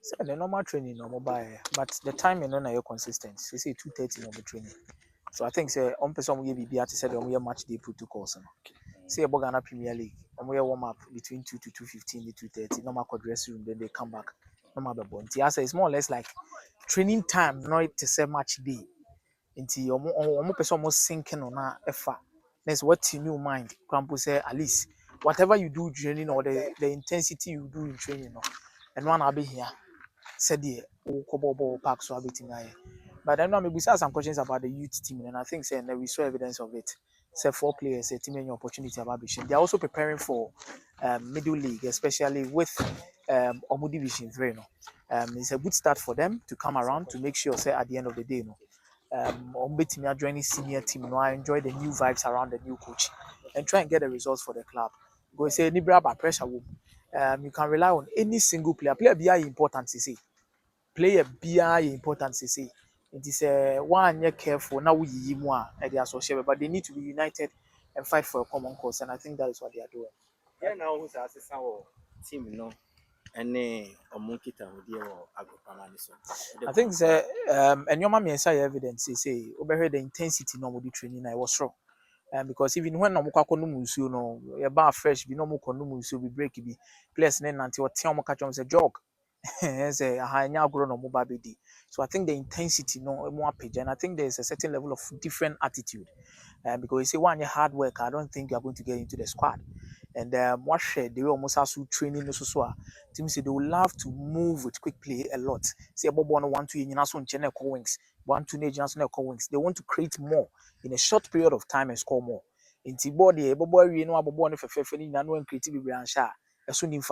So the normal training no mobile, but the timing no na you consistent. They say 2:30 no be training. So I think say on person we be to say the match day protocols no. Say about Ghana Premier League, we warm up between 2 to 2:15 to 2:30. Normal dressing room, then they come back. Normal be born. I say it's more or less like training time, not to say match day. Nti omo person almost sinking on na efa. That's what in your mind. Crampo say at least whatever you do training or the intensity you do in training, no, and one I'll be here. Said the Kobobo Park so a but then we saw some questions about the youth team, and I think saying that we saw evidence of it. Say 4 players, a team any opportunity about Bishop. They're also preparing for middle league, especially with Omu Division 3. No? It's a good start for them to come around to make sure, say, at the end of the day, no, Omu joining senior team, no, I enjoy the new vibes around the new coach and try and get the results for the club. Go say, Nibra by pressure. You can rely on any single player. Player be important, you see. Player biara important to say. It is one year careful now we more they associate, but they need to be united and fight for a common cause, and I think that is what they are doing. Yeah, now who's assistant team no any omunkita with your agropamaniso. I think and your mommy say evidence say over the intensity no the training I was strong. Because even when no mukako no musu no you ba fresh bi no muko no musu bi break bi players na nante o te o muka chom say jog say ahanya agro no mobile bedi. So I think the intensity no more page, and I think there's a certain level of different attitude. Because you say one year hard work, I don't think you're going to get into the squad. And what share they almost have to training so team say they will love to move with quick play a lot. Say about 1-2 in national channel wings, 1-2 national wings. They want to create more in a short period of time and score more. In T-body, boy, you know about one for and creativity and share as soon as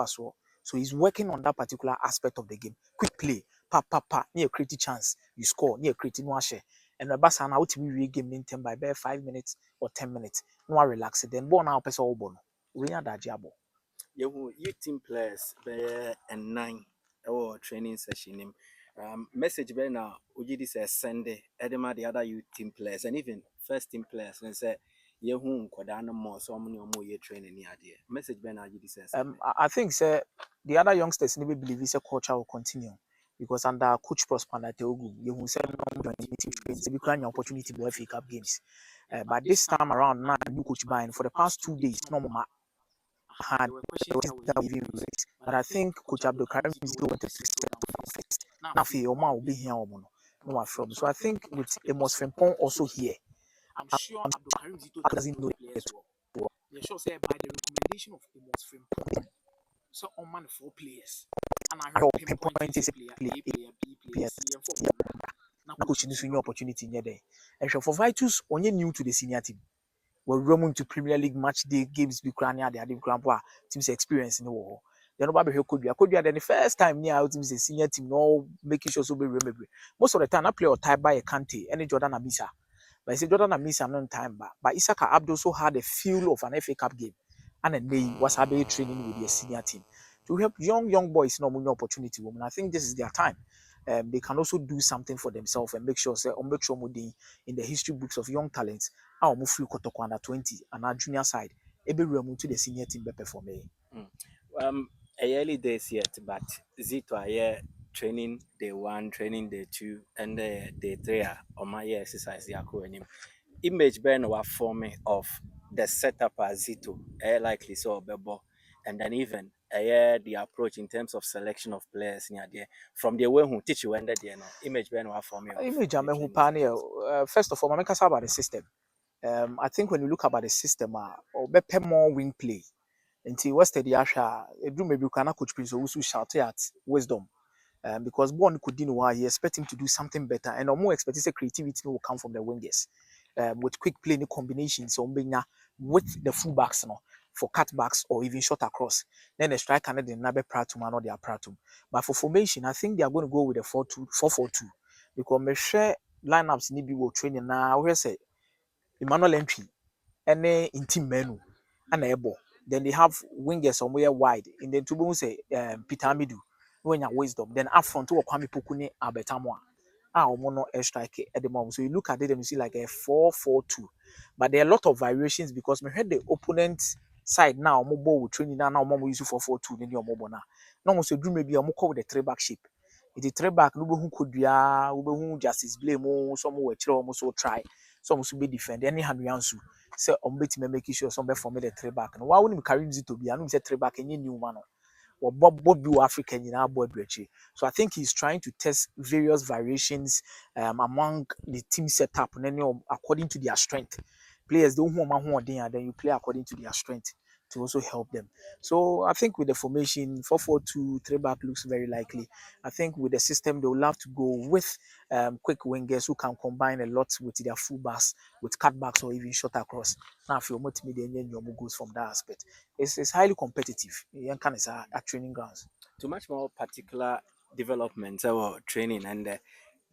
so he's working on that particular aspect of the game. Quick play, near creative chance, you score, near creative no share. And the bass and out to be game in 10 by 5 minutes or 10 minutes. No relax it. Then born out person all born. We are that jabo. You team players be and 9 or training session him. Message be now uji this Sunday edema the other youth team players and even first team players and say ye hu nkoda no more so many more ye training ni ade. Message be now uji this Sunday. I think say the other youngsters never believe this culture will continue. Because under Coach Prosper Nateogu, you will send on the opportunity to FA Cup games. But this time around, now new coach buying for the past 2 days, no more had but I think Coach Abdul Karim is going to step down first. Now, for your will be here, no from. So I think with Amos Frimpong also here, I'm sure Abdul Karim doesn't know it well. You're sure say by the recommendation of Amos Frimpong, so on man 4 players, and I heard pinpoint is a player, A player, B player, C and 4. Now, coach, this new opportunity near there. And so for Vitus, only new to the senior team. We're roaming to Premier League match day games be crania the Adim Grandpa team's experience in the war. Then nobody could be then the first time near out teams a senior team no making sure so be remember. Most of the time I play or tie by a Kante any Jordan Amisa. But I say Jordan Amisa non time back. But Isaka Abdo also had a feel of an FA Cup game and a day was having training with the senior team. To help young boys no more opportunity women. I think this is their time. They can also do something for themselves and make sure say make sure in the history books of young talents how move free kotoko under 20 and our junior side ebe remu to the senior team be perform. Early days yet, but Zito yeah training day 1, training day 2, and day 3 on my exercise yako him. Image ben was forming of the setup as Zito, likely so bebo, and then even the approach in terms of selection of players near there from the way who teach you ended there no image ben was forming. Image ame who pioneer. First of all, I make us about the system. I think when you look about the system, or better more wing play. Until West the Asha, a do maybe can coach Prince also shout at wisdom. Because Bon could do why he expect him to do something better, and no more expect creativity will come from the wingers. With quick play combinations with the fullbacks for cutbacks or even short across. Then the striker and the Nabe Pratum and not their Pratum. But for formation, I think they are going to go with a 4-2-4-4-2 because me share lineups need be training now. Where say Emmanuel Entry and in team menu and able. Then they have wingers somewhere wide. In the two say Peter Amidu, when your wisdom. Then up front to Kwame Pokuni Abetamwa. Mono air strike at the moment. So you look at it and you see like a 4-4-2. But there are a lot of variations because we had the opponent side now mobile with training now more use 4-4-2 than your mobile now. No so do maybe a more with the 3-back shape. It is three back no be who could ya who justice blame some were so try some so be defend any hand yansu say on make sure some be for me the three back no why wouldn't Karim Zito'S be anu say three back any new man or Bob African in our board. So I think he's trying to test various variations among the team setup and then according to their strength. Players don't want then you play according to their strength to also help them. So I think with the formation 4-4-2 3 back looks very likely. I think with the system they will have to go with quick wingers who can combine a lot with their fullbacks, with cutbacks or even shot across. Now if you're multimedia goes from that aspect. It's highly competitive. You can say at training grounds. Too much more particular development or training, and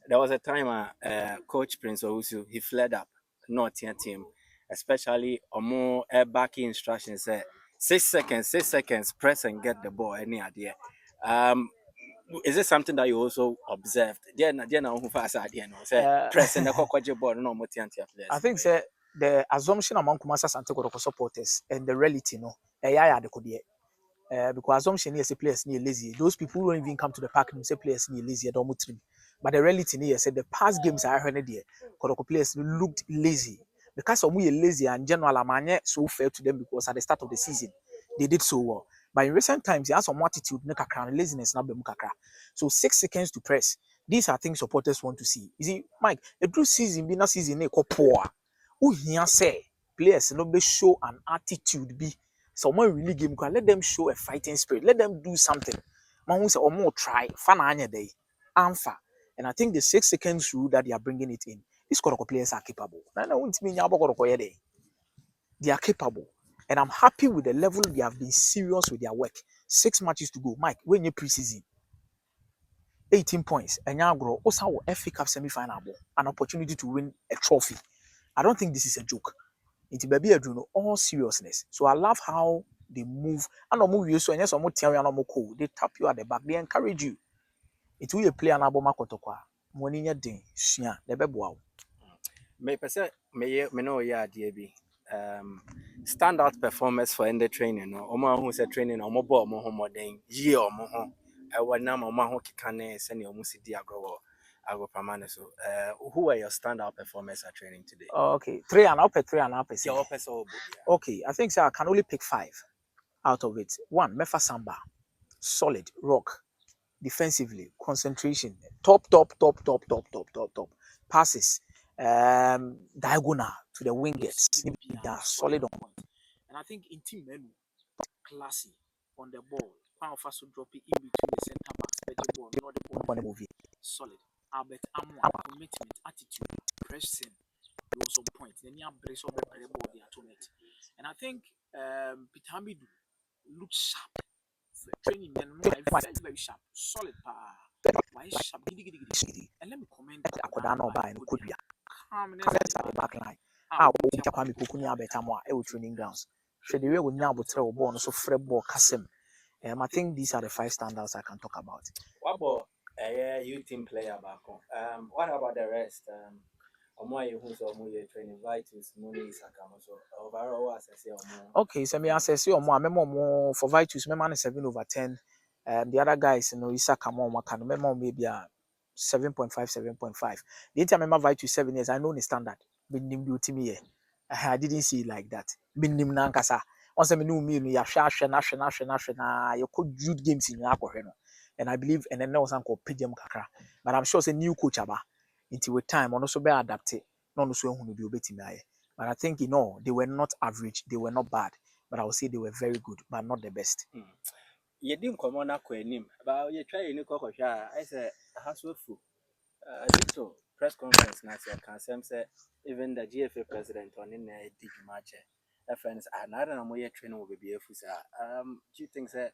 there was a time Coach Prince Owusu he fled up North team, especially or more backing instructions. 6 seconds, press and get the ball. Any idea? Is this something that you also observed? Say press and the cockroach ball. No more players. I think say the assumption among Kumasa Sante Kotoko supporters and the reality, no, yeah, because assumption is a players near lazy. Those people who don't even come to the park and say players near lazy. Don't move. But the reality is said the past games I heard there, Kotoko players looked lazy because some we lazy and general amanye so fair to them because at the start of the season they did so well. But in recent times, there has some attitude, laziness, so 6 seconds to press. These are things supporters want to see. You see, Mike, a true season, be not season, poor. Who here say players no be show an attitude be someone really game let them show a fighting spirit. Let them do something. Man who say or more try fan anya day. Alpha. And I think the 6 seconds rule that they are bringing it in, these Koroko players are capable. They are capable. And I'm happy with the level they have been serious with their work. 6 matches to go. Mike, when you preseason, 18 points. And now grow also FA Cup semi-final, an opportunity to win a trophy. I don't think this is a joke. It's baby all seriousness. So I love how they move. And move you so and yes, they tap you at the back, they encourage you. It will play an album makotokwa. Moninya din, shia, the bebo. Me pese me know yeah DB. Standout performers for end training no. Omo who say training omo ball omo ho modern ye omo ho. E wana omo ho keka ne se ne omo si di agro pamane so. Who are your standout performers at training today? Okay, 3 and up. Yeah, so okay, I think so I can only pick 5 out of it. 1, Mefa Samba, solid, rock, defensively, concentration, top. Passes, diagonal to the wingers, that's solid on point. And I think in team menu, classy on the ball, powerful so drop it in between the center backs, better ball, not the ball on the movie. Solid. Albert Amwa, commitment, attitude, pressing, those on point. Then you have brace on the ball, the atonement. And I think Peter Hamidu looks sharp. Training then very sharp, solid why sharp giddy. And let me comment Akodano by no could be calmness at the back line. Ah, Kwame Kukuni Abetamwa, training grounds. Should the way we now throw born so fred ball Kasim. I think these are the 5 standouts I can talk about. What about you team player back home? What about the rest? Training Vitus, Mooney, so overall okay, so me assess you more for Vitus, me man 7/10. The other guys, Isaka more can remember maybe 7.5, 7.5. The time I remember Vitus 7 years, I know the standard. I didn't see it like that. Minim nankasa. Once I knew me, you could Jude games in Akomeah. And I believe, and then there was Uncle PDM Kakra. But I'm sure it's a new coach until with time, on also be adapted. Not so who be obeying me. But I think they were not average, they were not bad. But I would say they were very good, but not the best. You didn't come on up with him, but you try any cocoa. I said, Hasselfu. Zito press conference now can say even the GFA president on in a dig match. Friends, another training will be a do you think that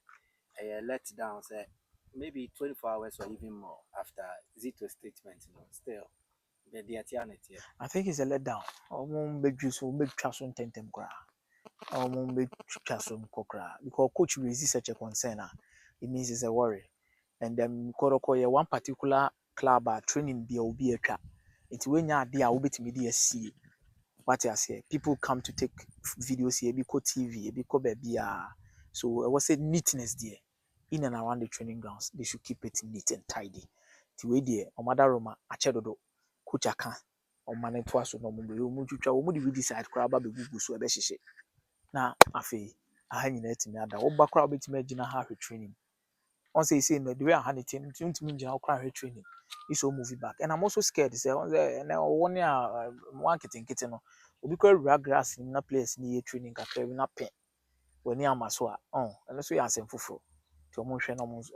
let down say maybe 24 hours or even more after Zito's statement, still the eternity? I think it's a letdown. Because coach raises such a concern, it means it's a worry. And then one particular club training be a trap. It's when you're there, will be to media see what I say. People come to take videos here, because TV, because baby. So I was say neatness there. in and around the training grounds, they should keep it neat and tidy. The way the Omada Roma, Achedodo, Kuchaka, or Manetuaso, no Mucha, we decide crab be Google so a she. Now, Afe, I hang in it me other. Oba crowd bit me Gina Harry training. On say, no, the way I had it in to me, Gina Harry training. It's all movie back. And I'm also scared to say, now 1 year, marketing kitten. We could rag grass in a place near training, carrying up pen. When you are Maswa, and that's why I sent for. To almost